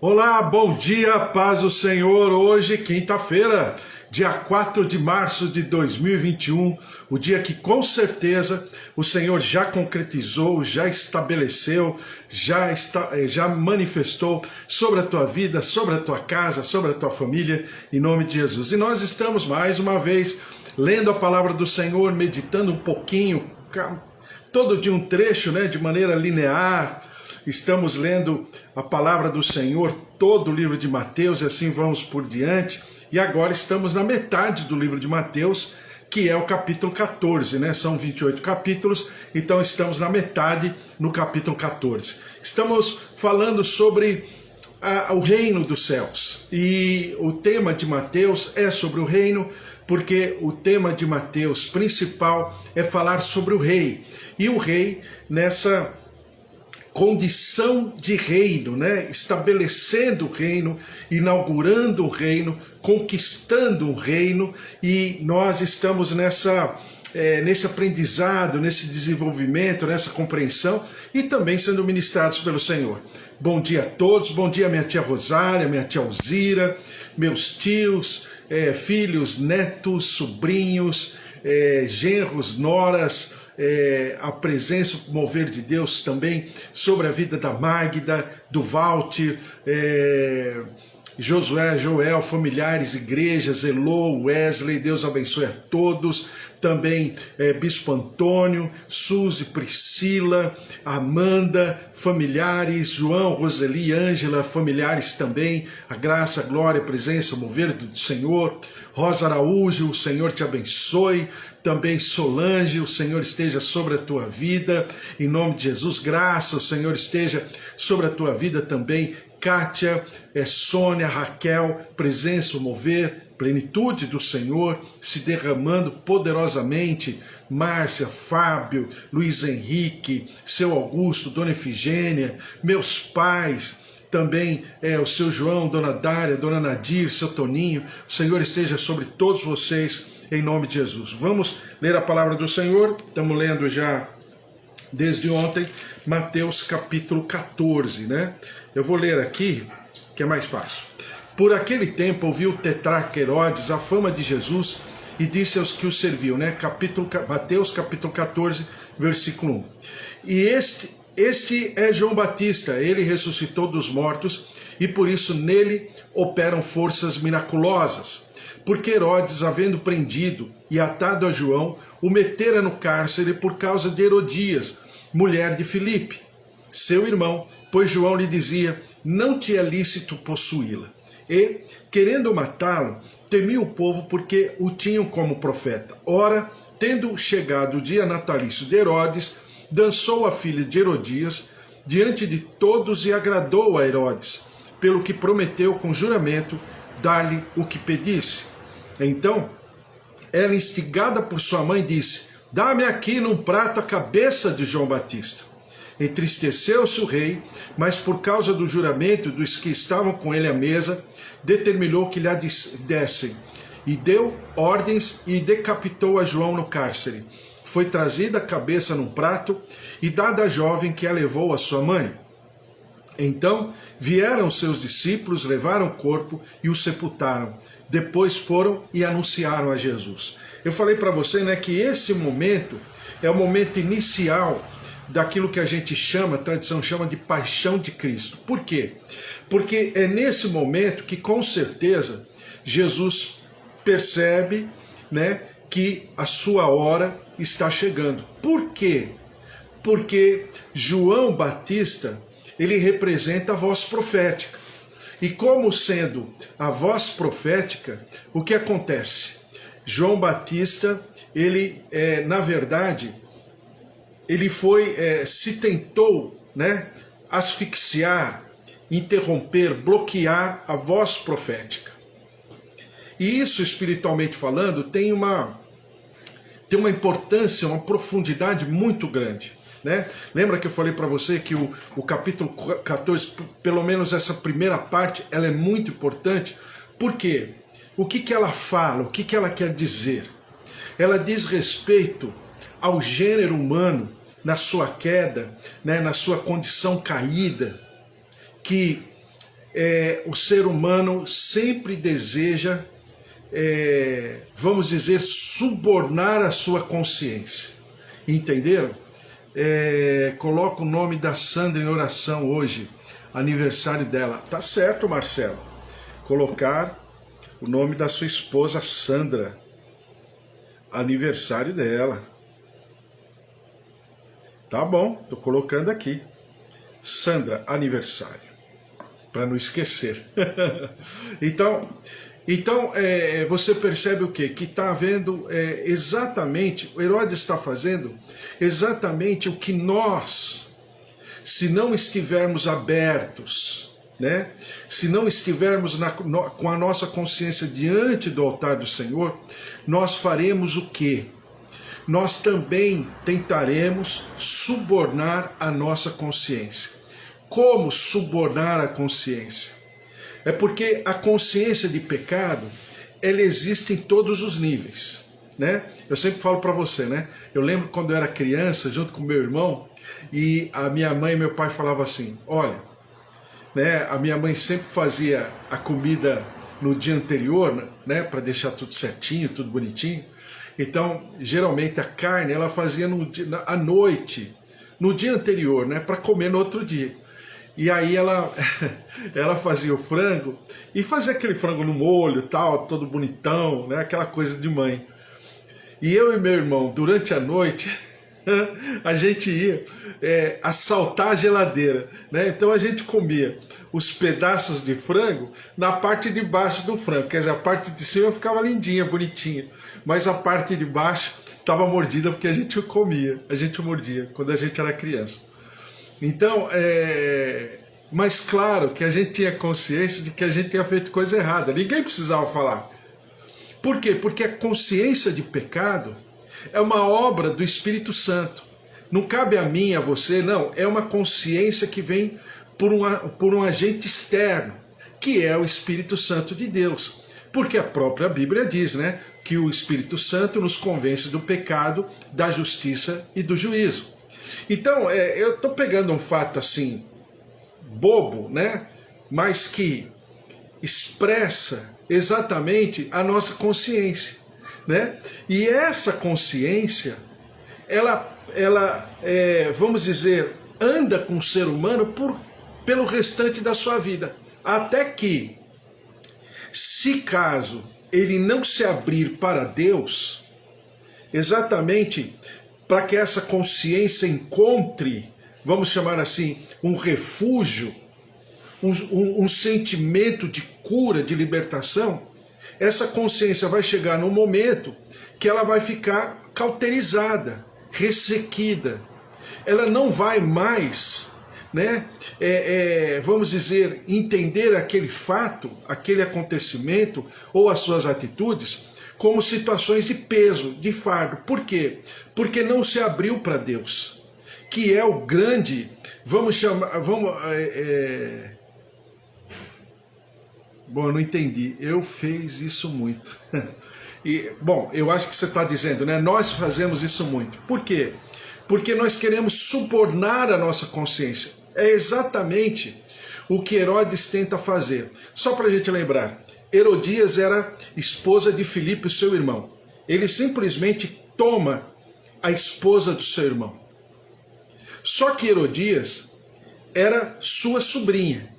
Olá, bom dia, paz do Senhor. Hoje, quinta-feira, dia 4 de março de 2021, o dia que com certeza o Senhor já concretizou, já estabeleceu, já manifestou sobre a tua vida, sobre a tua casa, sobre a tua família, em nome de Jesus. E nós estamos mais uma vez lendo a palavra do Senhor, meditando um pouquinho, todo dia um trecho, de maneira linear. Estamos lendo a palavra do Senhor, todo o livro de Mateus, e assim vamos por diante. E agora estamos na metade do livro de Mateus, que é o capítulo 14, São 28 capítulos, então estamos na metade, no capítulo 14. Estamos falando sobre o reino dos céus. E o tema de Mateus é sobre o reino, porque o tema de Mateus principal é falar sobre o rei. E o rei nessa condição de reino, estabelecendo o reino, inaugurando o reino, conquistando o reino, e nós estamos nesse aprendizado, nesse desenvolvimento, nessa compreensão, e também sendo ministrados pelo Senhor. Bom dia a todos, bom dia minha tia Rosária, minha tia Alzira, meus tios, filhos, netos, sobrinhos, genros, noras, a presença, o mover de Deus também sobre a vida da Magda, do Walter, Josué, Joel, familiares, igrejas, Elô, Wesley, Deus abençoe a todos, também Bispo Antônio, Suzy, Priscila, Amanda, familiares, João, Roseli, Ângela, familiares também, a graça, a glória, a presença, o mover do Senhor, Rosa Araújo, o Senhor te abençoe, também Solange, o Senhor esteja sobre a tua vida, em nome de Jesus, graça, o Senhor esteja sobre a tua vida também, Kátia, Sônia, Raquel, presença, o mover, plenitude do Senhor se derramando poderosamente, Márcia, Fábio, Luiz Henrique, seu Augusto, Dona Efigênia, meus pais, também o seu João, Dona Dária, Dona Nadir, seu Toninho, o Senhor esteja sobre todos vocês, em nome de Jesus. Vamos ler a palavra do Senhor, estamos lendo já desde ontem, Mateus capítulo 14, Eu vou ler aqui, que é mais fácil. Por aquele tempo ouviu o tetrarca Herodes a fama de Jesus e disse aos que o serviam, Mateus capítulo 14, versículo 1. E este é João Batista, ele ressuscitou dos mortos e por isso nele operam forças miraculosas. Porque Herodes, havendo prendido e atado a João, o metera no cárcere por causa de Herodias, mulher de Filipe, seu irmão, pois João lhe dizia, não te é lícito possuí-la. E, querendo matá-lo, temia o povo porque o tinham como profeta. Ora, tendo chegado o dia natalício de Herodes, dançou a filha de Herodias diante de todos e agradou a Herodes, pelo que prometeu com juramento dar-lhe o que pedisse. Então, ela, instigada por sua mãe, disse, dá-me aqui num prato a cabeça de João Batista. Entristeceu-se o rei, mas por causa do juramento dos que estavam com ele à mesa, determinou que lhe a dessem, e deu ordens e decapitou a João no cárcere. Foi trazida a cabeça num prato e dada à jovem que a levou à sua mãe. Então vieram seus discípulos, levaram o corpo e o sepultaram. Depois foram e anunciaram a Jesus. Eu falei para você, que esse momento é o momento inicial daquilo que a gente chama, a tradição chama de paixão de Cristo. Por quê? Porque é nesse momento que com certeza Jesus percebe, que a sua hora está chegando. Por quê? Porque João Batista, ele representa a voz profética. E como sendo a voz profética, o que acontece? João Batista, ele, na verdade, ele se tentou, asfixiar, interromper, bloquear a voz profética. E isso, espiritualmente falando, tem uma importância, uma profundidade muito grande. Lembra que eu falei para você que o capítulo 14, pelo menos essa primeira parte, ela é muito importante. Por quê? O que ela fala? O que ela quer dizer? Ela diz respeito ao gênero humano na sua queda, na sua condição caída, que o ser humano sempre deseja, vamos dizer, subornar a sua consciência. Entenderam? Coloca o nome da Sandra em oração hoje, aniversário dela. Tá certo, Marcelo. Colocar o nome da sua esposa Sandra, aniversário dela. Tá bom, tô colocando aqui. Sandra, aniversário, para não esquecer. Então você percebe o quê? Que está havendo exatamente, o Herodes está fazendo exatamente o que nós, se não estivermos abertos, né? Se não estivermos com a nossa consciência diante do altar do Senhor, nós faremos o quê? Nós também tentaremos subornar a nossa consciência. Como subornar a consciência? É porque a consciência de pecado, ela existe em todos os níveis, né? Eu sempre falo para você, né? Eu lembro quando eu era criança, junto com meu irmão, e a minha mãe e meu pai falavam assim, olha, né? A minha mãe sempre fazia a comida no dia anterior, né? Para deixar tudo certinho, tudo bonitinho. Então, geralmente a carne ela fazia à noite, no dia anterior, né? Para comer no outro dia. E aí ela fazia o frango e fazia aquele frango no molho, tal, todo bonitão, né? Aquela coisa de mãe. E eu e meu irmão, durante a noite, a gente ia assaltar a geladeira, né? Então a gente comia os pedaços de frango na parte de baixo do frango, quer dizer, a parte de cima ficava lindinha, bonitinha, mas a parte de baixo estava mordida porque a gente mordia quando a gente era criança. Então, mas claro que a gente tinha consciência de que a gente tinha feito coisa errada, ninguém precisava falar. Por quê? Porque a consciência de pecado é uma obra do Espírito Santo. Não cabe a mim, a você, não. É uma consciência que vem por um agente externo, que é o Espírito Santo de Deus. Porque a própria Bíblia diz, né, que o Espírito Santo nos convence do pecado, da justiça e do juízo. Então, eu estou pegando um fato assim, bobo, né, mas que expressa exatamente a nossa consciência, né? E essa consciência, ela vamos dizer, anda com o ser humano pelo restante da sua vida, até que, se caso ele não se abrir para Deus, exatamente para que essa consciência encontre, vamos chamar assim, um refúgio, um sentimento de cura, de libertação, essa consciência vai chegar num momento que ela vai ficar cauterizada, ressequida. Ela não vai mais, né, vamos dizer, entender aquele fato, aquele acontecimento ou as suas atitudes como situações de peso, de fardo. Por quê? Porque não se abriu para Deus, que é o grande, vamos chamar, bom, eu não entendi. Eu fiz isso muito. Bom, eu acho que você está dizendo, né? Nós fazemos isso muito. Por quê? Porque nós queremos subornar a nossa consciência. É exatamente o que Herodes tenta fazer. Só para a gente lembrar, Herodias era esposa de Filipe, seu irmão. Ele simplesmente toma a esposa do seu irmão. Só que Herodias era sua sobrinha.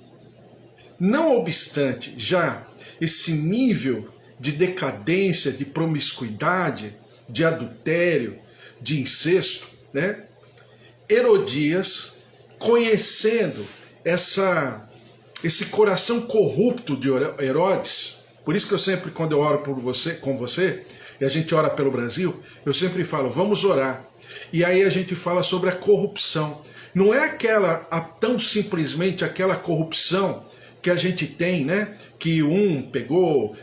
Não obstante, já esse nível de decadência, de promiscuidade, de adultério, de incesto, né? Herodias, conhecendo esse coração corrupto de Herodes, por isso que eu sempre, quando eu oro com você, e a gente ora pelo Brasil, eu sempre falo, vamos orar. E aí a gente fala sobre a corrupção. Não é tão simplesmente aquela corrupção que a gente tem, né? Que um pegou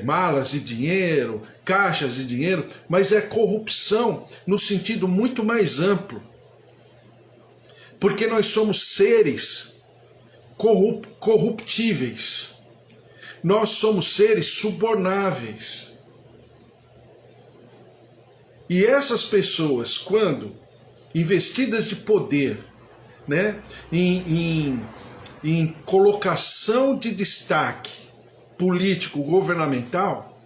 malas de dinheiro, caixas de dinheiro, mas é corrupção no sentido muito mais amplo. Porque nós somos seres corruptíveis. Nós somos seres subornáveis. E essas pessoas, quando investidas de poder, né, em em colocação de destaque político, governamental,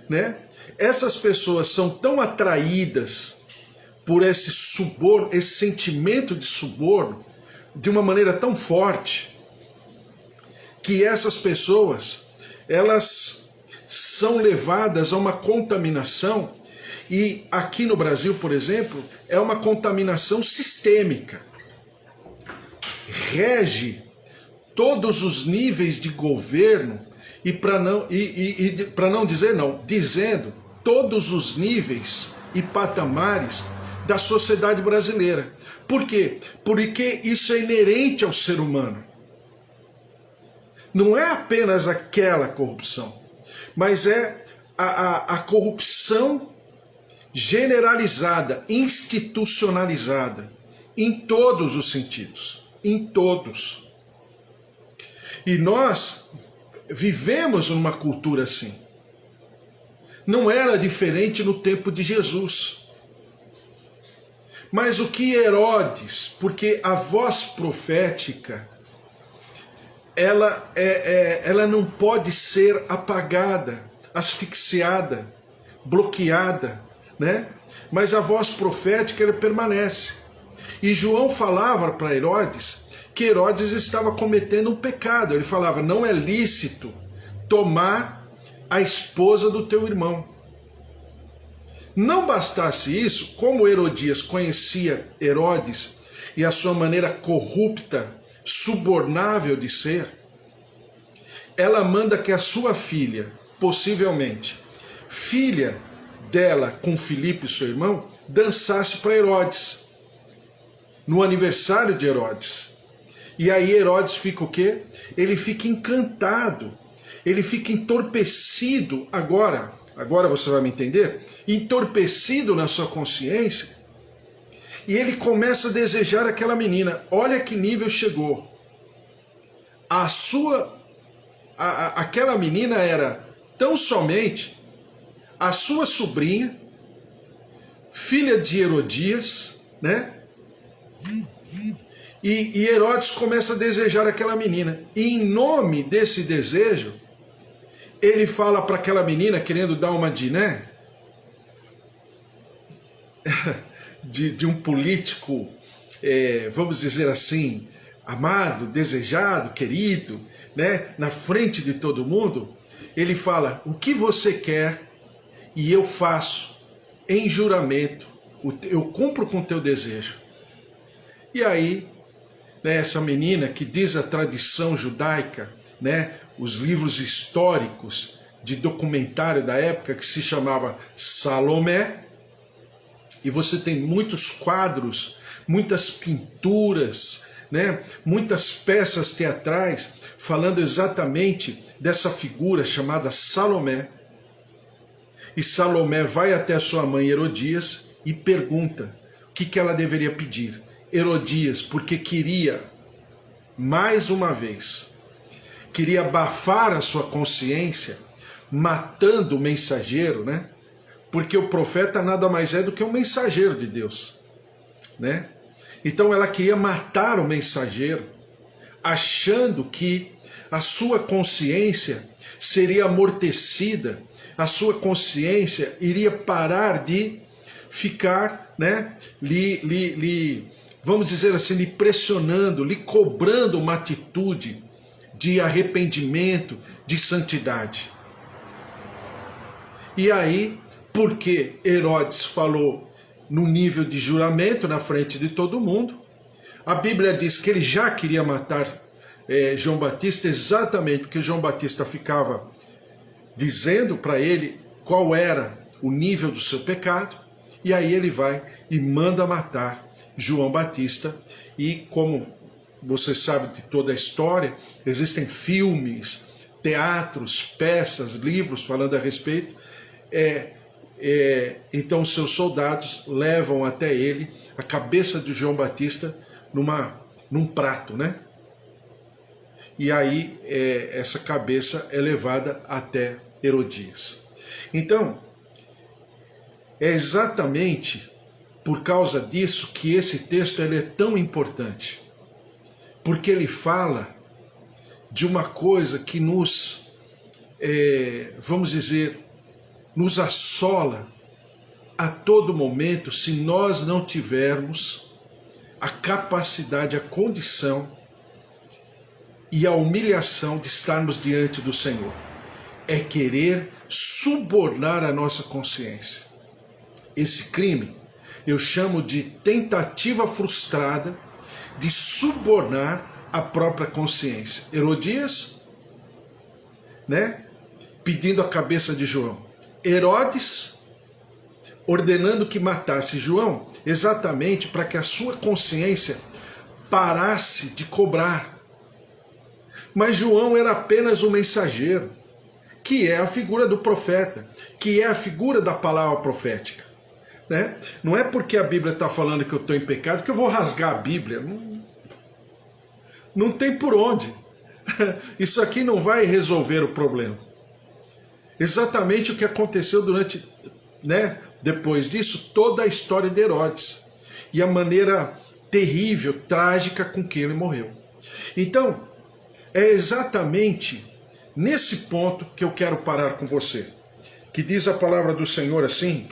né? Essas pessoas são tão atraídas por esse suborno, esse sentimento de suborno, de uma maneira tão forte, que essas pessoas, elas são levadas a uma contaminação, e aqui no Brasil, por exemplo, é uma contaminação sistêmica. Rege todos os níveis de governo, e para não dizer não, dizendo todos os níveis e patamares da sociedade brasileira. Por quê? Porque isso é inerente ao ser humano. Não é apenas aquela corrupção, mas é a corrupção generalizada, institucionalizada, em todos os sentidos, em todos. E nós vivemos numa cultura assim. Não era diferente no tempo de Jesus. Mas o que Herodes, porque a voz profética, ela não pode ser apagada, asfixiada, bloqueada, né? Mas a voz profética, ela permanece. E João falava para Herodes que Herodes estava cometendo um pecado. Ele falava, não é lícito tomar a esposa do teu irmão. Não bastasse isso, como Herodias conhecia Herodes e a sua maneira corrupta, subornável de ser, ela manda que a sua filha, possivelmente filha dela com Filipe, seu irmão, dançasse para Herodes, no aniversário de Herodes. E aí Herodes fica o quê? Ele fica encantado, ele fica entorpecido agora você vai me entender, entorpecido na sua consciência, e ele começa a desejar aquela menina. Olha que nível chegou. Aquela menina era tão somente a sua sobrinha, filha de Herodias, né? E Herodes começa a desejar aquela menina. E em nome desse desejo, ele fala para aquela menina, querendo dar uma de um político, vamos dizer assim, amado, desejado, querido, né, na frente de todo mundo. Ele fala, o que você quer e eu faço em juramento, eu cumpro com o teu desejo. E aí, né, essa menina, que diz a tradição judaica, né, os livros históricos de documentário da época, que se chamava Salomé, e você tem muitos quadros, muitas pinturas, né, muitas peças teatrais falando exatamente dessa figura chamada Salomé. E Salomé vai até sua mãe Herodias e pergunta o que ela deveria pedir. Herodias, porque queria, mais uma vez, queria abafar a sua consciência, matando o mensageiro, né? Porque o profeta nada mais é do que um mensageiro de Deus, né? Então ela queria matar o mensageiro, achando que a sua consciência seria amortecida, a sua consciência iria parar de ficar, né, vamos dizer assim, lhe pressionando, lhe cobrando uma atitude de arrependimento, de santidade. E aí, porque Herodes falou no nível de juramento, na frente de todo mundo, a Bíblia diz que ele já queria matar João Batista, exatamente porque João Batista ficava dizendo para ele qual era o nível do seu pecado, e aí ele vai e manda matar João Batista. E como você sabe de toda a história, existem filmes, teatros, peças, livros falando a respeito. Então os seus soldados levam até ele a cabeça de João Batista num prato, né? E aí essa cabeça é levada até Herodias. Então, é exatamente por causa disso que esse texto ele é tão importante. Porque ele fala de uma coisa que nos, vamos dizer, nos assola a todo momento se nós não tivermos a capacidade, a condição e a humilhação de estarmos diante do Senhor. É querer subornar a nossa consciência. Esse crime eu chamo de tentativa frustrada de subornar a própria consciência. Herodias, né, pedindo a cabeça de João. Herodes ordenando que matasse João, exatamente para que a sua consciência parasse de cobrar. Mas João era apenas um mensageiro, que é a figura do profeta, que é a figura da palavra profética. Né? Não é porque a Bíblia está falando que eu estou em pecado que eu vou rasgar a Bíblia. Não tem por onde. Isso aqui não vai resolver o problema. Exatamente o que aconteceu durante, né, depois disso, toda a história de Herodes. E a maneira terrível, trágica com que ele morreu. Então, é exatamente nesse ponto que eu quero parar com você. Que diz a palavra do Senhor assim,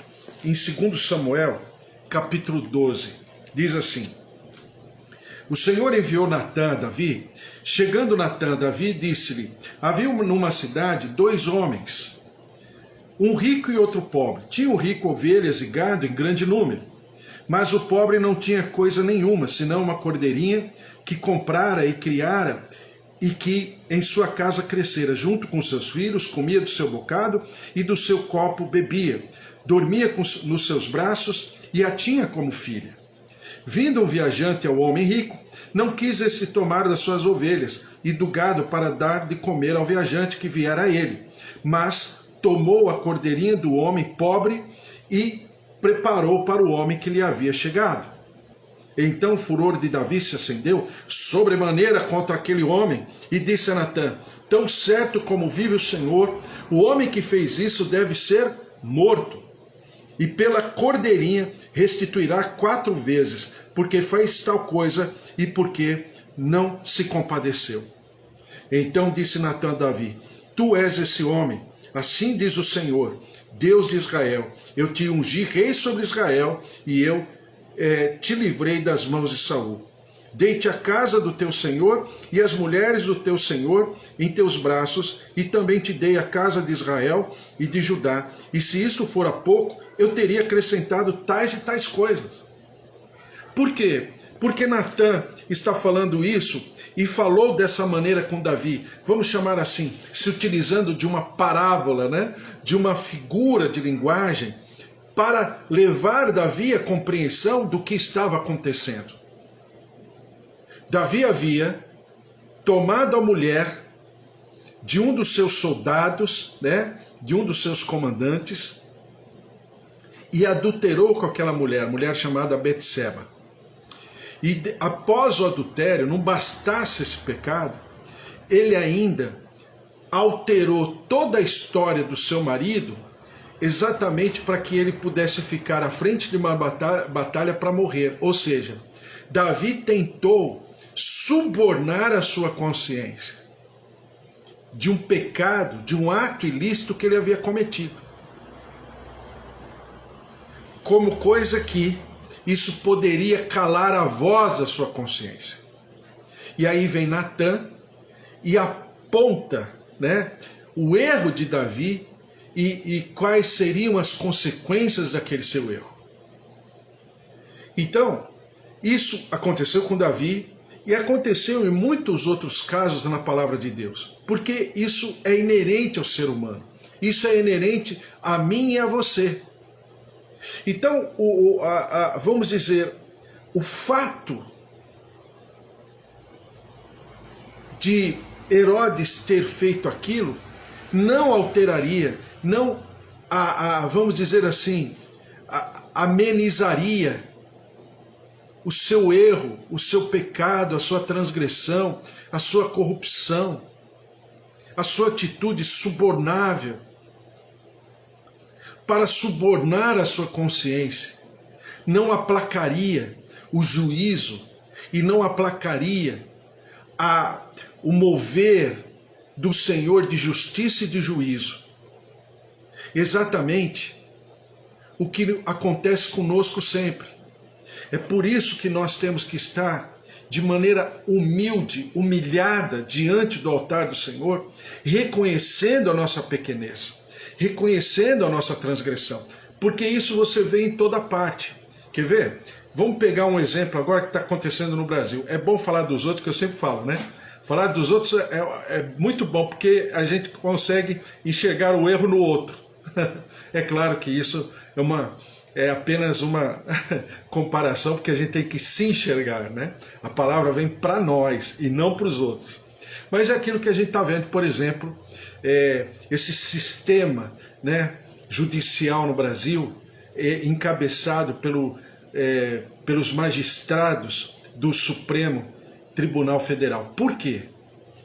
em 2 Samuel, capítulo 12. Diz assim: o Senhor enviou Natã a Davi. Chegando Natã a Davi, disse-lhe: havia numa cidade 2 homens, um rico e outro pobre. Tinha o rico ovelhas e gado em grande número, mas o pobre não tinha coisa nenhuma, senão uma cordeirinha que comprara e criara, e que em sua casa crescera, junto com seus filhos, comia do seu bocado e do seu copo bebia, dormia nos seus braços e a tinha como filha. Vindo um viajante ao homem rico, não quis esse tomar das suas ovelhas e do gado para dar de comer ao viajante que viera a ele, mas tomou a cordeirinha do homem pobre e preparou para o homem que lhe havia chegado. Então o furor de Davi se acendeu sobremaneira contra aquele homem e disse a Natã: tão certo como vive o Senhor, o homem que fez isso deve ser morto, e pela cordeirinha restituirá 4 vezes, porque fez tal coisa e porque não se compadeceu. Então disse Natã a Davi: tu és esse homem, assim diz o Senhor, Deus de Israel, eu te ungi rei sobre Israel, e eu te livrei das mãos de Saul. Dei-te a casa do teu senhor e as mulheres do teu senhor em teus braços, e também te dei a casa de Israel e de Judá. E se isto fora pouco, eu teria acrescentado tais e tais coisas. Por quê? Porque Natã está falando isso e falou dessa maneira com Davi, vamos chamar assim, se utilizando de uma parábola, né? De uma figura de linguagem, para levar Davi à compreensão do que estava acontecendo. Davi havia tomado a mulher de um dos seus soldados, né, de um dos seus comandantes, e adulterou com aquela mulher chamada Betseba. E após o adultério, não bastasse esse pecado, ele ainda alterou toda a história do seu marido, exatamente para que ele pudesse ficar à frente de uma batalha para morrer. Ou seja, Davi tentou subornar a sua consciência de um pecado, de um ato ilícito que ele havia cometido, como coisa que isso poderia calar a voz da sua consciência. E aí vem Natã e aponta, né, o erro de Davi e quais seriam as consequências daquele seu erro. Então, isso aconteceu com Davi e aconteceu em muitos outros casos na palavra de Deus, porque isso é inerente ao ser humano, isso é inerente a mim e a você. Então, vamos dizer, o fato de Herodes ter feito aquilo não alteraria, não, vamos dizer assim, amenizaria o seu erro, o seu pecado, a sua transgressão, a sua corrupção, a sua atitude subornável, para subornar a sua consciência. Não aplacaria o juízo e não aplacaria o mover do Senhor de justiça e de juízo. Exatamente o que acontece conosco sempre. É por isso que nós temos que estar de maneira humilde, humilhada diante do altar do Senhor, reconhecendo a nossa pequenez, reconhecendo a nossa transgressão, porque isso você vê em toda parte. Quer ver? Vamos pegar um exemplo agora que está acontecendo no Brasil. É bom falar dos outros, que eu sempre falo, né? Falar dos outros é muito bom, porque a gente consegue enxergar o erro no outro. É claro que isso é apenas uma comparação, porque a gente tem que se enxergar, né? A palavra vem para nós e não para os outros. Mas é aquilo que a gente está vendo, por exemplo, esse sistema, né, judicial no Brasil, encabeçado pelos magistrados do Supremo Tribunal Federal. Por quê?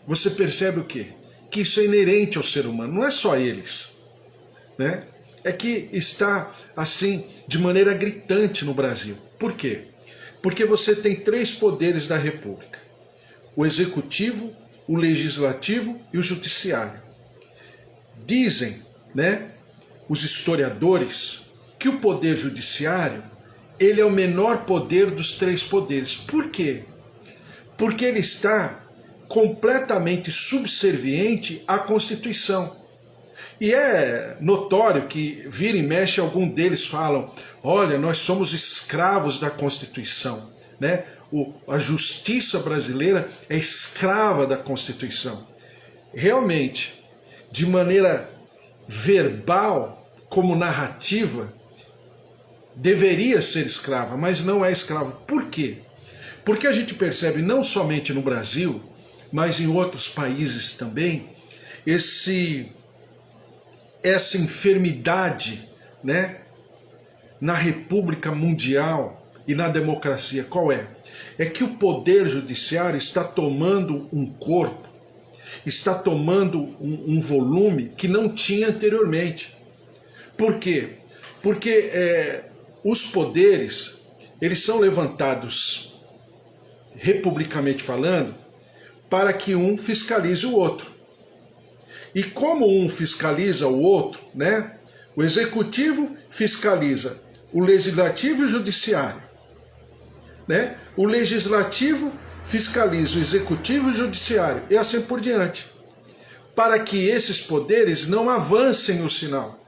Você percebe o quê? Que isso é inerente ao ser humano, não é só eles, né? É que está assim de maneira gritante no Brasil. Por quê? Porque você tem 3 poderes da República: o executivo, o legislativo e o judiciário. Dizem, né, os historiadores, que o poder judiciário, ele é o menor poder dos 3 poderes. Por quê? Porque ele está completamente subserviente à Constituição. E é notório que vira e mexe algum deles falam: olha, nós somos escravos da Constituição, né? A justiça brasileira é escrava da Constituição. Realmente, de maneira verbal, como narrativa, deveria ser escrava, mas não é escrava. Por quê? Porque a gente percebe, não somente no Brasil, mas em outros países também, essa enfermidade, né, na República Mundial e na democracia. Qual é? É que o poder judiciário está tomando um corpo, está tomando um volume que não tinha anteriormente. Por quê? Porque os poderes, eles são levantados, republicamente falando, para que um fiscalize o outro. E como um fiscaliza o outro, né? O executivo fiscaliza o legislativo e o judiciário, né? O legislativo fiscaliza o executivo e o judiciário, e assim por diante, para que esses poderes não avancem o sinal,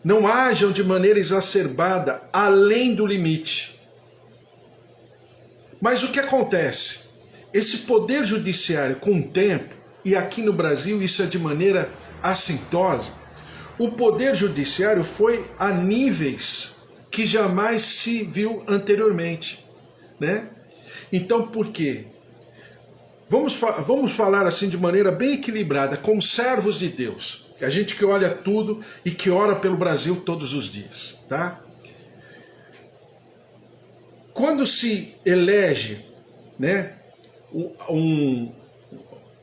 não ajam de maneira exacerbada, além do limite. Mas o que acontece? Esse poder judiciário, com o tempo, e aqui no Brasil isso é de maneira assintosa, o poder judiciário foi a níveis que jamais se viu anteriormente, né? Então, por quê? Vamos falar assim de maneira bem equilibrada, como servos de Deus, a gente que olha tudo e que ora pelo Brasil todos os dias, tá? Quando se elege, né,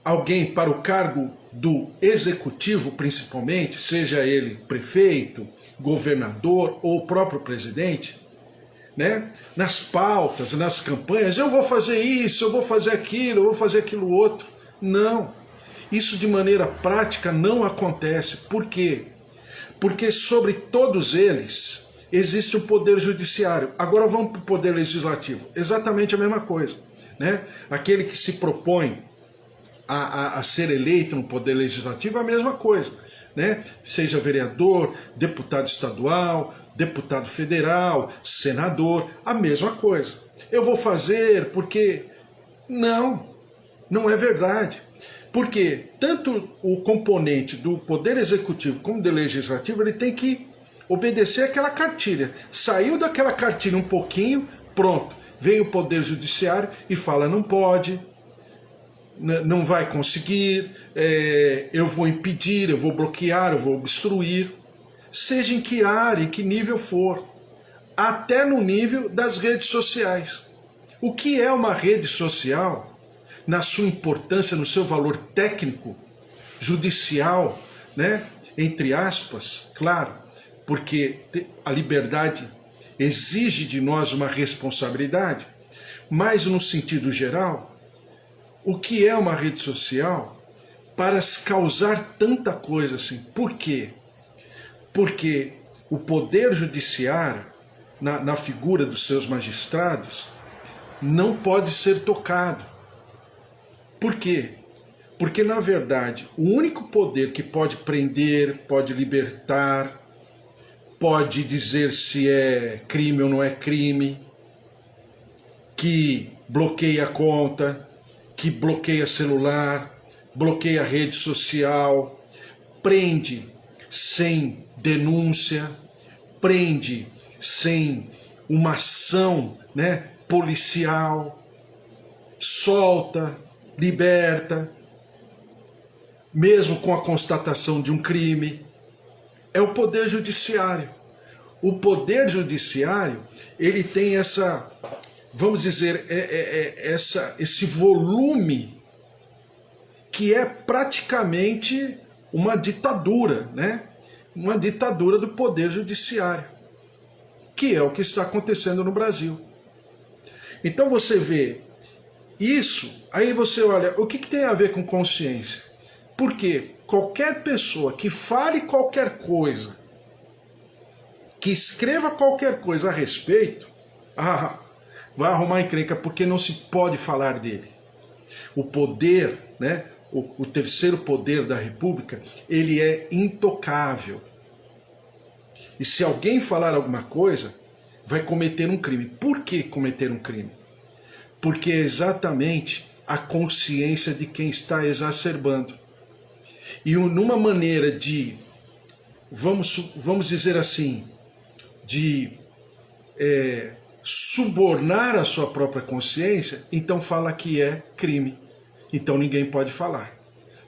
alguém para o cargo do executivo, principalmente, seja ele prefeito, governador ou o próprio presidente, né? Nas pautas, nas campanhas, eu vou fazer isso, eu vou fazer aquilo, eu vou fazer aquilo outro. Não, isso de maneira prática não acontece. Por quê? Porque sobre todos eles existe o poder judiciário. Agora vamos para o poder legislativo, exatamente a mesma coisa, né? Aquele que se propõe a ser eleito no poder legislativo, a mesma coisa, né? Seja vereador, deputado estadual, deputado federal, senador, a mesma coisa. Eu vou fazer porque... Não é verdade. Porque tanto o componente do poder executivo como do legislativo, ele tem que obedecer aquela cartilha. Saiu daquela cartilha um pouquinho, pronto. Vem o poder judiciário e fala: não pode, não vai conseguir, eu vou impedir, eu vou bloquear, eu vou obstruir, seja em que área, em que nível for, até no nível das redes sociais. O que é uma rede social, na sua importância, no seu valor técnico, judicial, né? Entre aspas, claro, porque a liberdade exige de nós uma responsabilidade, mas no sentido geral, o que é uma rede social para causar tanta coisa assim. Por quê? Porque o poder judiciário, na figura dos seus magistrados, não pode ser tocado. Por quê? Porque, na verdade, o único poder que pode prender, pode libertar, pode dizer se é crime ou não é crime, que bloqueia a conta, que bloqueia celular, bloqueia a rede social, prende sem denúncia, prende sem uma ação, né, policial, solta, liberta, mesmo com a constatação de um crime, é o poder judiciário. O poder judiciário, ele tem essa, vamos dizer, esse volume que é praticamente uma ditadura, né? Uma ditadura do poder judiciário, que é o que está acontecendo no Brasil. Então você vê isso, aí você olha, o que tem a ver com consciência? Porque qualquer pessoa que fale qualquer coisa, que escreva qualquer coisa a respeito, vai arrumar encrenca, porque não se pode falar dele. O poder, né, o terceiro poder da República, ele é intocável. E se alguém falar alguma coisa, vai cometer um crime. Por que cometer um crime? Porque é exatamente a consciência de quem está exacerbando. E numa maneira de, vamos dizer assim, de subornar a sua própria consciência, então fala que é crime. Então ninguém pode falar.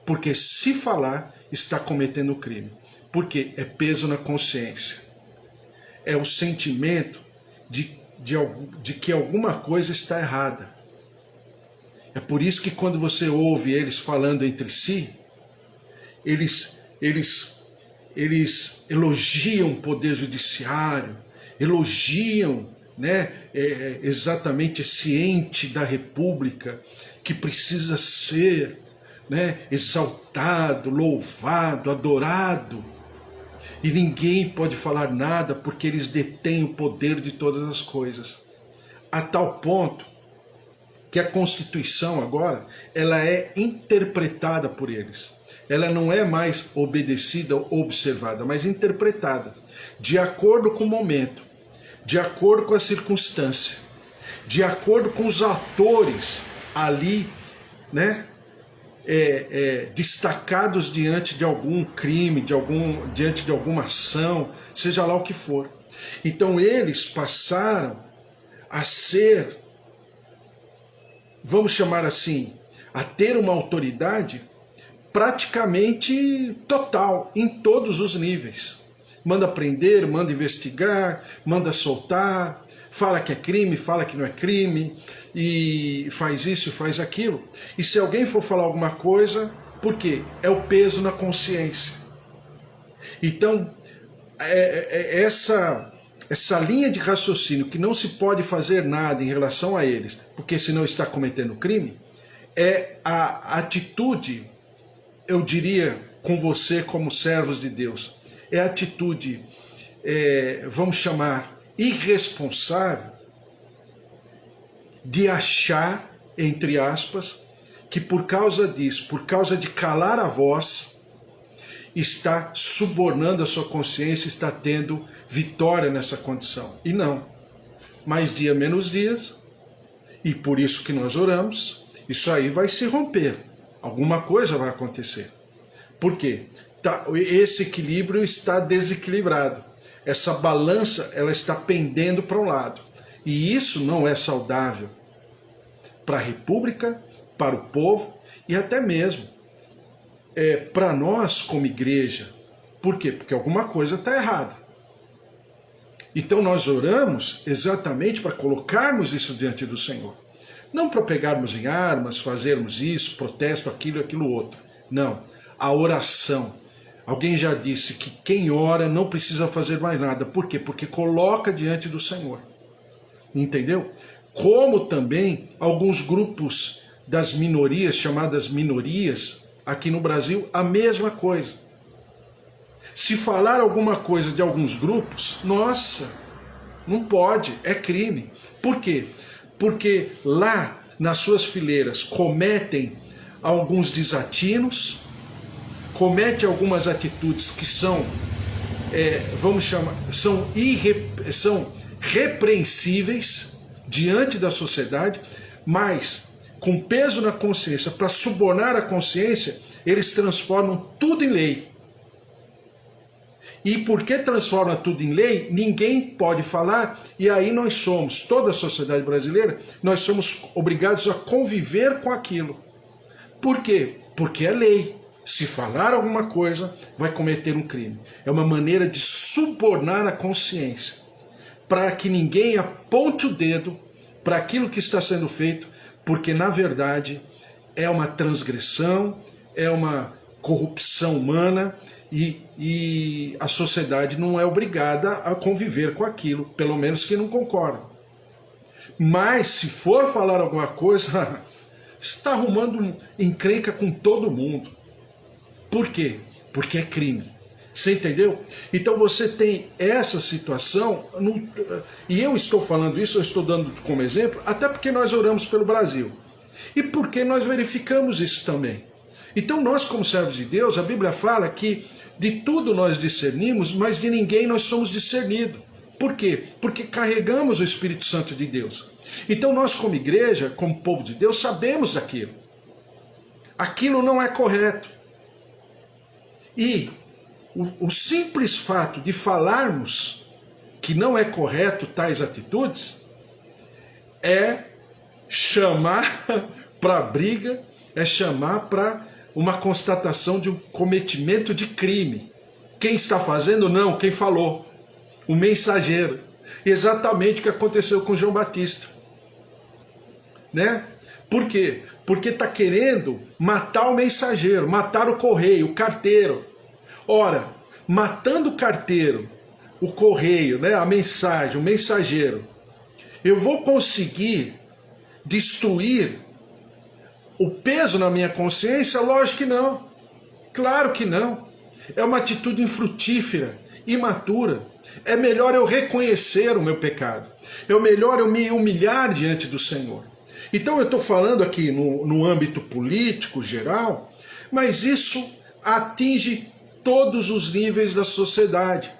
Porque se falar, está cometendo crime. Porque é peso na consciência. É o sentimento de que alguma coisa está errada. É por isso que quando você ouve eles falando entre si, eles elogiam o poder judiciário, elogiam, né, exatamente esse ente da República que precisa ser, né, exaltado, louvado, adorado. E ninguém pode falar nada porque eles detêm o poder de todas as coisas. A tal ponto que a Constituição agora, ela é interpretada por eles. Ela não é mais obedecida ou observada, mas interpretada, de acordo com o momento, de acordo com a circunstância, de acordo com os atores ali, né, destacados diante de algum crime, diante de alguma ação, seja lá o que for. Então eles passaram a ser, vamos chamar assim, a ter uma autoridade praticamente total, em todos os níveis. Manda prender, manda investigar, manda soltar, fala que é crime, fala que não é crime, e faz isso, faz aquilo. E se alguém for falar alguma coisa, por quê? É o peso na consciência. Então, essa linha de raciocínio que não se pode fazer nada em relação a eles, porque senão está cometendo crime, é a atitude, eu diria, com você como servos de Deus, é a atitude, vamos chamar, irresponsável, de achar, entre aspas, que por causa disso, por causa de calar a voz, está subornando a sua consciência, está tendo vitória nessa condição. E não. Mais dia, menos dias, e por isso que nós oramos, isso aí vai se romper. Alguma coisa vai acontecer. Por quê? Esse equilíbrio está desequilibrado. Essa balança, ela está pendendo para um lado. E isso não é saudável para a República, para o povo e até mesmo para nós como igreja. Por quê? Porque alguma coisa está errada. Então nós oramos exatamente para colocarmos isso diante do Senhor. Não para pegarmos em armas, fazermos isso, protesto, aquilo e aquilo outro. Não. A oração. Alguém já disse que quem ora não precisa fazer mais nada. Por quê? Porque coloca diante do Senhor. Entendeu? Como também alguns grupos das minorias, chamadas minorias, aqui no Brasil, a mesma coisa. Se falar alguma coisa de alguns grupos, nossa, não pode, é crime. Por quê? Porque lá, nas suas fileiras, cometem alguns desatinos, cometem algumas atitudes que são, vamos chamar, são repreensíveis diante da sociedade, mas com peso na consciência, para subornar a consciência, eles transformam tudo em lei. E porque transforma tudo em lei, ninguém pode falar, e aí nós somos, toda a sociedade brasileira, nós somos obrigados a conviver com aquilo. Por quê? Porque é lei. Se falar alguma coisa, vai cometer um crime. É uma maneira de subornar a consciência, para que ninguém aponte o dedo para aquilo que está sendo feito, porque na verdade é uma transgressão, é uma corrupção humana, e a sociedade não é obrigada a conviver com aquilo, pelo menos que não concorda. Mas se for falar alguma coisa, você está arrumando encrenca com todo mundo. Por quê? Porque é crime. Você entendeu? Então você tem essa situação, e eu estou falando isso, eu estou dando como exemplo, até porque nós oramos pelo Brasil. E porque nós verificamos isso também. Então nós, como servos de Deus, a Bíblia fala que de tudo nós discernimos, mas de ninguém nós somos discernidos. Por quê? Porque carregamos o Espírito Santo de Deus. Então nós, como igreja, como povo de Deus, sabemos daquilo. Aquilo não é correto. E o simples fato de falarmos que não é correto tais atitudes é chamar para briga, é chamar para uma constatação de um cometimento de crime. Quem está fazendo? Não, quem falou. O mensageiro. Exatamente o que aconteceu com João Batista. Né? Por quê? Porque está querendo matar o mensageiro, matar o correio, o carteiro. Ora, matando o carteiro, o correio, né, a mensagem, o mensageiro, eu vou conseguir destruir o peso na minha consciência? Lógico que não. Claro que não. É uma atitude infrutífera, imatura. É melhor eu reconhecer o meu pecado. É melhor eu me humilhar diante do Senhor. Então eu estou falando aqui no âmbito político geral, mas isso atinge todos os níveis da sociedade.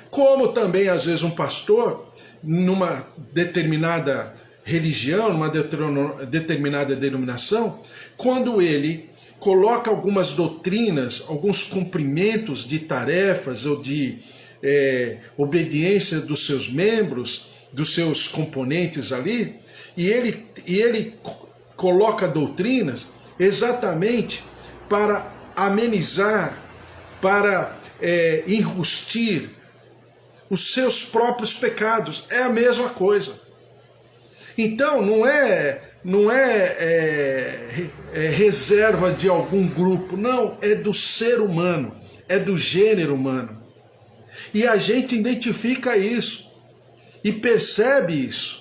Como também, às vezes, um pastor, numa determinada religião, numa determinada denominação, quando ele coloca algumas doutrinas, alguns cumprimentos de tarefas ou de obediência dos seus membros, dos seus componentes ali, e ele coloca doutrinas exatamente para amenizar, para enrustir os seus próprios pecados. É a mesma coisa. Então não é reserva de algum grupo, não, é do ser humano, é do gênero humano. E a gente identifica isso e percebe isso.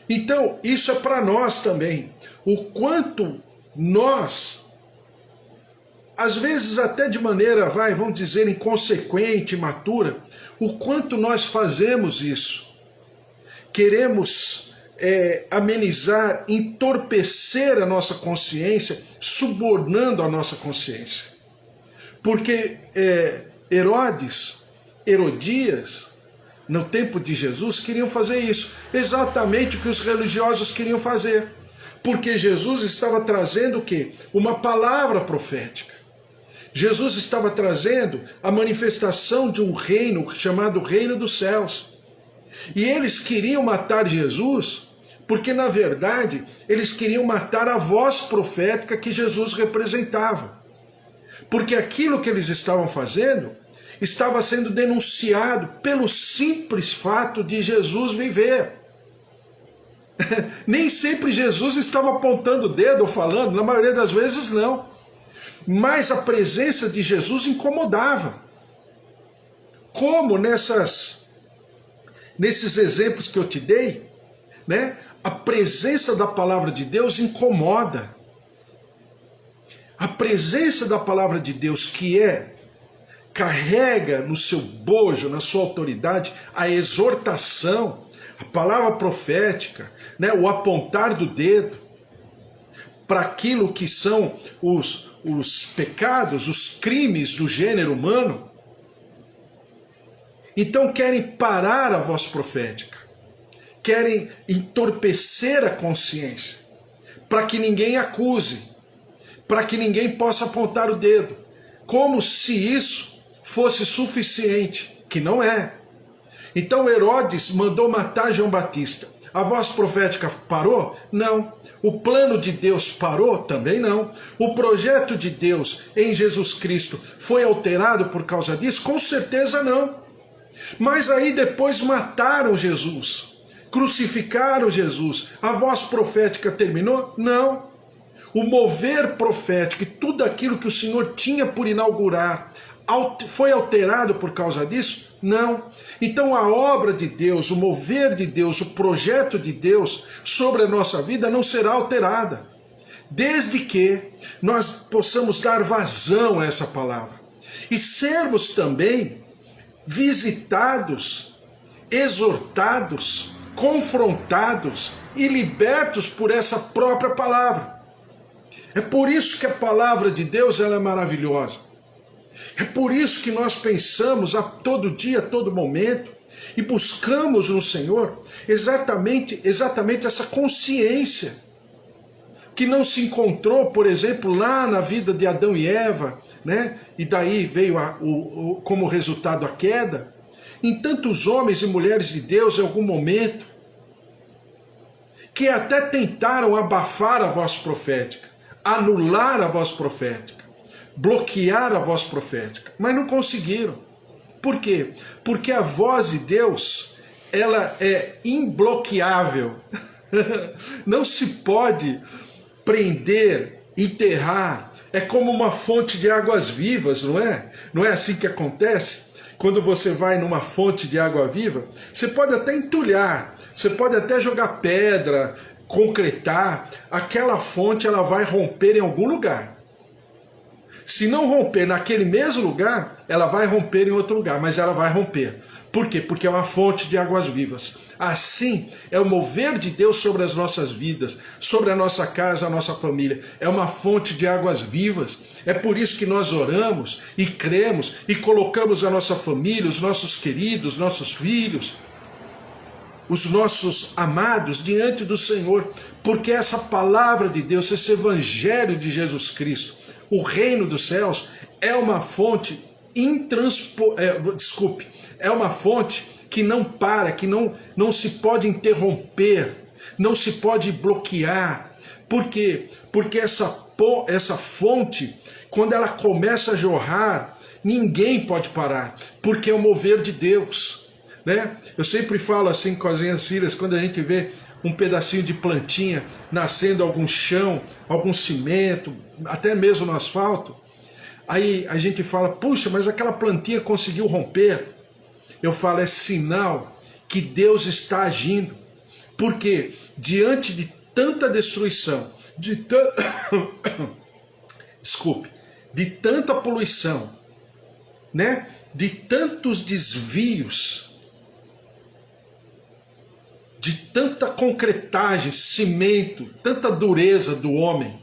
Então isso é para nós também. O quanto nós, às vezes até de maneira, vamos dizer, inconsequente, imatura, o quanto nós fazemos isso. Queremos amenizar, entorpecer a nossa consciência, subornando a nossa consciência. Porque Herodias, no tempo de Jesus, queriam fazer isso. Exatamente o que os religiosos queriam fazer. Porque Jesus estava trazendo o quê? Uma palavra profética. Jesus estava trazendo a manifestação de um reino chamado Reino dos Céus. E eles queriam matar Jesus porque, na verdade, eles queriam matar a voz profética que Jesus representava. Porque aquilo que eles estavam fazendo estava sendo denunciado pelo simples fato de Jesus viver. Nem sempre Jesus estava apontando o dedo ou falando, na maioria das vezes não. Mas a presença de Jesus incomodava. Como nesses exemplos que eu te dei, né? A presença da palavra de Deus incomoda. A presença da palavra de Deus, que carrega no seu bojo, na sua autoridade, a exortação, a palavra profética, né, o apontar do dedo para aquilo que são os pecados, os crimes do gênero humano. Então querem parar a voz profética, querem entorpecer a consciência, para que ninguém acuse, para que ninguém possa apontar o dedo, como se isso fosse suficiente, que não é. Então Herodes mandou matar João Batista. A voz profética parou? Não. O plano de Deus parou? Também não. O projeto de Deus em Jesus Cristo foi alterado por causa disso? Com certeza não. Mas aí depois mataram Jesus, crucificaram Jesus. A voz profética terminou? Não. O mover profético e tudo aquilo que o Senhor tinha por inaugurar foi alterado por causa disso? Não. Então a obra de Deus, o mover de Deus, o projeto de Deus sobre a nossa vida não será alterada, desde que nós possamos dar vazão a essa palavra e sermos também visitados, exortados, confrontados e libertos por essa própria palavra. É por isso que a palavra de Deus ela é maravilhosa. É por isso que nós pensamos a todo dia, a todo momento, e buscamos no Senhor exatamente essa consciência que não se encontrou, por exemplo, lá na vida de Adão e Eva, né? E daí veio como resultado a queda, em tantos homens e mulheres de Deus em algum momento, que até tentaram abafar a voz profética, anular a voz profética, bloquear a voz profética, mas não conseguiram. Por quê? Porque a voz de Deus, ela é imbloqueável. Não se pode prender, enterrar. É como uma fonte de águas vivas, não é? Não é assim que acontece? Quando você vai numa fonte de água viva, você pode até entulhar, você pode até jogar pedra, concretar, aquela fonte ela vai romper em algum lugar. Se não romper naquele mesmo lugar, ela vai romper em outro lugar, mas ela vai romper. Por quê? Porque é uma fonte de águas vivas. Assim é o mover de Deus sobre as nossas vidas, sobre a nossa casa, a nossa família. É uma fonte de águas vivas. É por isso que nós oramos e cremos e colocamos a nossa família, os nossos queridos, nossos filhos, os nossos amados diante do Senhor. Porque essa palavra de Deus, esse evangelho de Jesus Cristo, o reino dos céus, é uma fonte é uma fonte que não para, que não se pode interromper, não se pode bloquear. Por quê? Porque essa fonte, quando ela começa a jorrar, ninguém pode parar, porque é o mover de Deus, né? Eu sempre falo assim com as minhas filhas, quando a gente vê um pedacinho de plantinha nascendo algum chão, algum cimento, até mesmo no asfalto, aí a gente fala, puxa, mas aquela plantinha conseguiu romper. Eu falo, é sinal que Deus está agindo. Porque diante de tanta destruição, de tanta poluição, né? De tantos desvios, de tanta concretagem, cimento, tanta dureza do homem,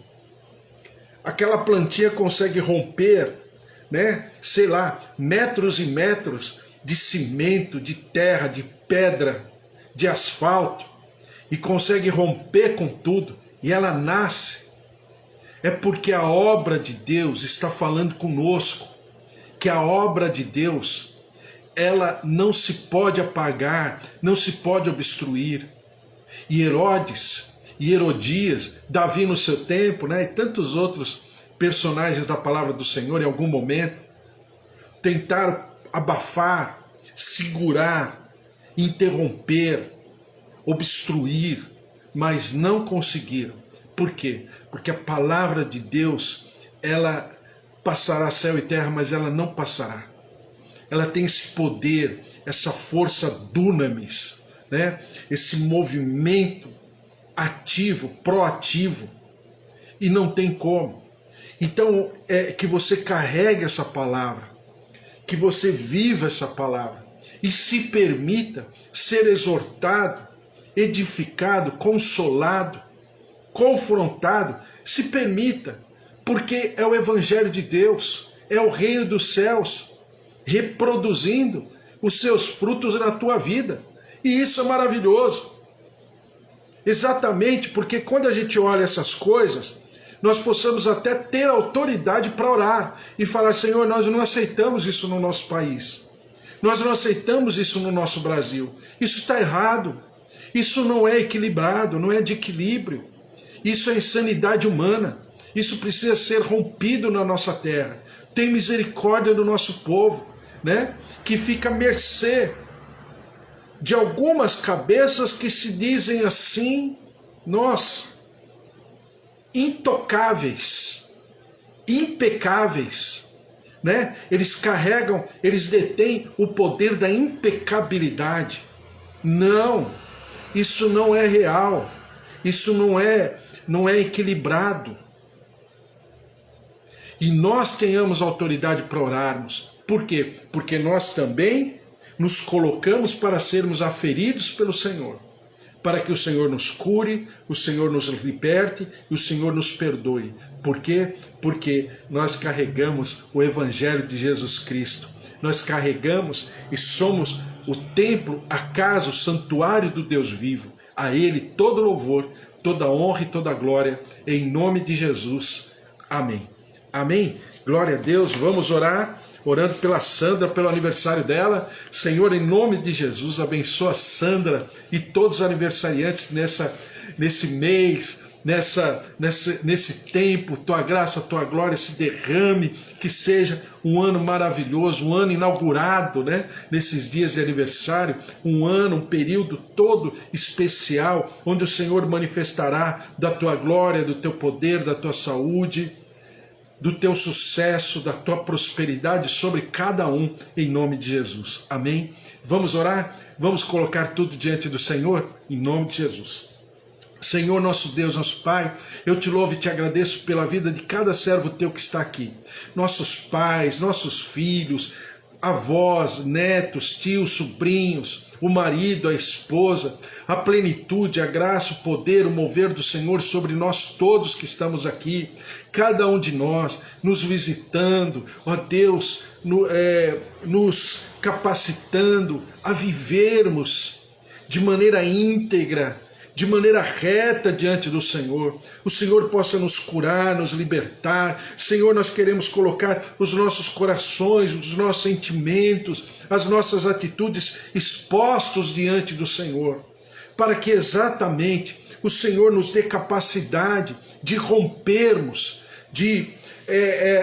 aquela plantinha consegue romper, né? Sei lá, metros e metros de cimento, de terra, de pedra, de asfalto, e consegue romper com tudo, e ela nasce. É porque a obra de Deus está falando conosco, que a obra de Deus, ela não se pode apagar, não se pode obstruir. E Herodes e Herodias, Davi no seu tempo, né, e tantos outros personagens da palavra do Senhor, em algum momento, tentaram abafar, segurar, interromper, obstruir, mas não conseguiram. Por quê? Porque a palavra de Deus, ela passará céu e terra, mas ela não passará. Ela tem esse poder, essa força dunamis, né? Esse movimento ativo, proativo, e não tem como. Então, que você carregue essa palavra, que você viva essa palavra, e se permita ser exortado, edificado, consolado, confrontado, se permita, porque é o Evangelho de Deus, é o reino dos céus, reproduzindo os seus frutos na tua vida. E isso é maravilhoso. Exatamente porque quando a gente olha essas coisas, nós possamos até ter autoridade para orar e falar: Senhor, nós não aceitamos isso no nosso país. Nós não aceitamos isso no nosso Brasil. Isso está errado. Isso não é equilibrado, não é de equilíbrio. Isso é insanidade humana. Isso precisa ser rompido na nossa terra. Tem misericórdia do nosso povo, né? Que fica à mercê de algumas cabeças que se dizem assim, intocáveis, impecáveis, né? Eles detêm o poder da impecabilidade. Não, isso não é real, isso não é equilibrado. E nós tenhamos autoridade para orarmos. Por quê? Porque nós também nos colocamos para sermos aferidos pelo Senhor, para que o Senhor nos cure, o Senhor nos liberte e o Senhor nos perdoe. Por quê? Porque nós carregamos o Evangelho de Jesus Cristo. Nós carregamos e somos o templo, a casa, o santuário do Deus vivo. A Ele todo louvor, toda honra e toda glória, em nome de Jesus. Amém. Amém? Glória a Deus. Vamos orar. Orando pela Sandra, pelo aniversário dela. Senhor, em nome de Jesus, abençoa a Sandra e todos os aniversariantes nesse mês, nesse tempo. Tua graça, tua glória se derrame, que seja um ano maravilhoso, um ano inaugurado, né? Nesses dias de aniversário, um período todo especial, onde o Senhor manifestará da tua glória, do teu poder, da tua saúde, do teu sucesso, da tua prosperidade sobre cada um, em nome de Jesus. Amém? Vamos orar? Vamos colocar tudo diante do Senhor, em nome de Jesus. Senhor, nosso Deus, nosso Pai, eu te louvo e te agradeço pela vida de cada servo teu que está aqui. Nossos pais, nossos filhos, avós, netos, tios, sobrinhos, o marido, a esposa, a plenitude, a graça, o poder, o mover do Senhor sobre nós todos que estamos aqui, cada um de nós, nos visitando, ó Deus, nos capacitando a vivermos de maneira íntegra, de maneira reta diante do Senhor. O Senhor possa nos curar, nos libertar. Senhor, nós queremos colocar os nossos corações, os nossos sentimentos, as nossas atitudes expostos diante do Senhor, para que exatamente o Senhor nos dê capacidade de rompermos, de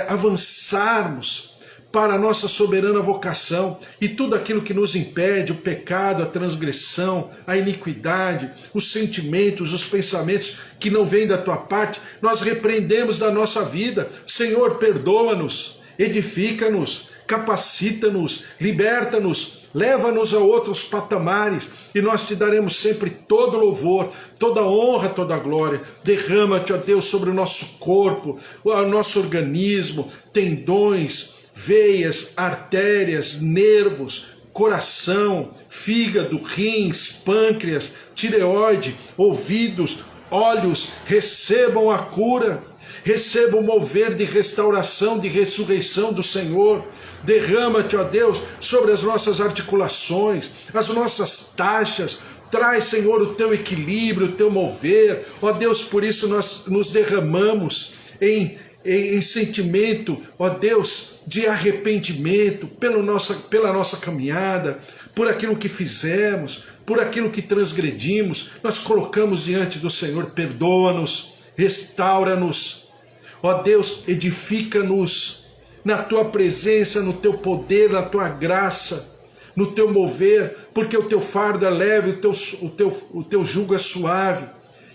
avançarmos para a nossa soberana vocação, e tudo aquilo que nos impede, o pecado, a transgressão, a iniquidade, os sentimentos, os pensamentos que não vêm da tua parte, nós repreendemos da nossa vida. Senhor, perdoa-nos, edifica-nos, capacita-nos, liberta-nos, leva-nos a outros patamares, e nós te daremos sempre todo louvor, toda honra, toda glória. Derrama-te, ó Deus, sobre o nosso corpo, o nosso organismo, tendões, veias, artérias, nervos, coração, fígado, rins, pâncreas, tireoide, ouvidos, olhos, recebam a cura, recebam o mover de restauração, de ressurreição do Senhor. Derrama-te, ó Deus, sobre as nossas articulações, as nossas taxas. Traz, Senhor, o teu equilíbrio, o teu mover. Ó Deus, por isso nós nos derramamos em sentimento, ó Deus, de arrependimento pela nossa caminhada, por aquilo que fizemos, por aquilo que transgredimos. Nós colocamos diante do Senhor. Perdoa-nos, restaura-nos, ó Deus, edifica-nos na tua presença, no teu poder, na tua graça, no teu mover, porque o teu fardo é leve, o teu jugo é suave,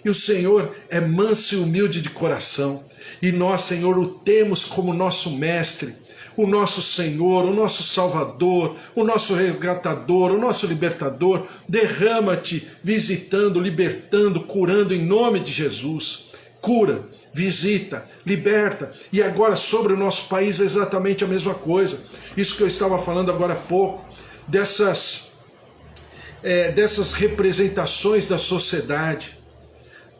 e o Senhor é manso e humilde de coração. E nós, Senhor, o temos como nosso mestre, o nosso Senhor, o nosso Salvador, o nosso resgatador, o nosso libertador. Derrama-te visitando, libertando, curando em nome de Jesus. Cura, visita, liberta. E agora sobre o nosso país é exatamente a mesma coisa. Isso que eu estava falando agora há pouco, dessas representações da sociedade,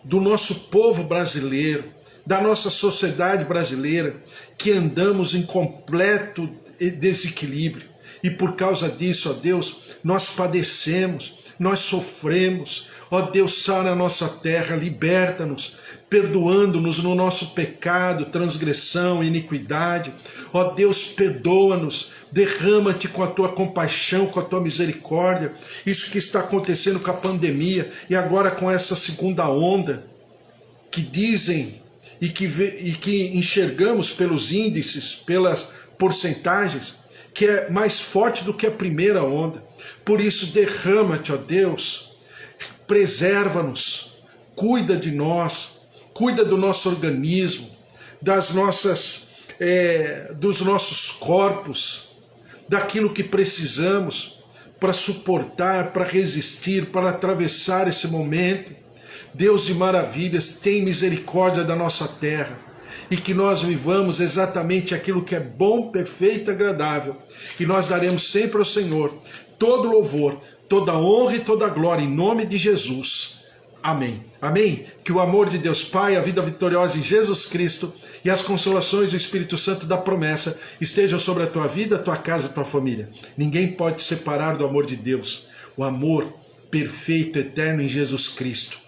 do nosso povo brasileiro, da nossa sociedade brasileira, que andamos em completo desequilíbrio. E por causa disso, ó Deus, nós padecemos, nós sofremos. Ó Deus, sara a nossa terra, liberta-nos, perdoando-nos no nosso pecado, transgressão, iniquidade. Ó Deus, perdoa-nos, derrama-te com a tua compaixão, com a tua misericórdia. Isso que está acontecendo com a pandemia e agora com essa segunda onda, que dizem e que enxergamos pelos índices, pelas porcentagens, que é mais forte do que a primeira onda. Por isso, derrama-te, ó Deus, preserva-nos, cuida de nós, cuida do nosso organismo, dos nossos corpos, daquilo que precisamos para suportar, para resistir, para atravessar esse momento. Deus de maravilhas, tem misericórdia da nossa terra e que nós vivamos exatamente aquilo que é bom, perfeito e agradável. E nós daremos sempre ao Senhor todo louvor, toda honra e toda glória em nome de Jesus. Amém. Amém? Que o amor de Deus Pai, a vida vitoriosa em Jesus Cristo e as consolações do Espírito Santo da promessa estejam sobre a tua vida, a tua casa, a tua família. Ninguém pode te separar do amor de Deus. O amor perfeito, eterno em Jesus Cristo.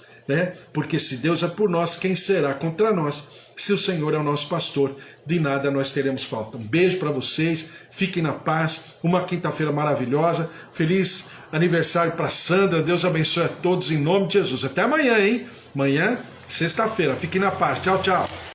Porque se Deus é por nós, quem será contra nós? Se o Senhor é o nosso pastor, de nada nós teremos falta. Um beijo para vocês, fiquem na paz, uma quinta-feira maravilhosa, feliz aniversário para Sandra, Deus abençoe a todos em nome de Jesus. Até amanhã, hein? Amanhã, sexta-feira, fiquem na paz, tchau, tchau.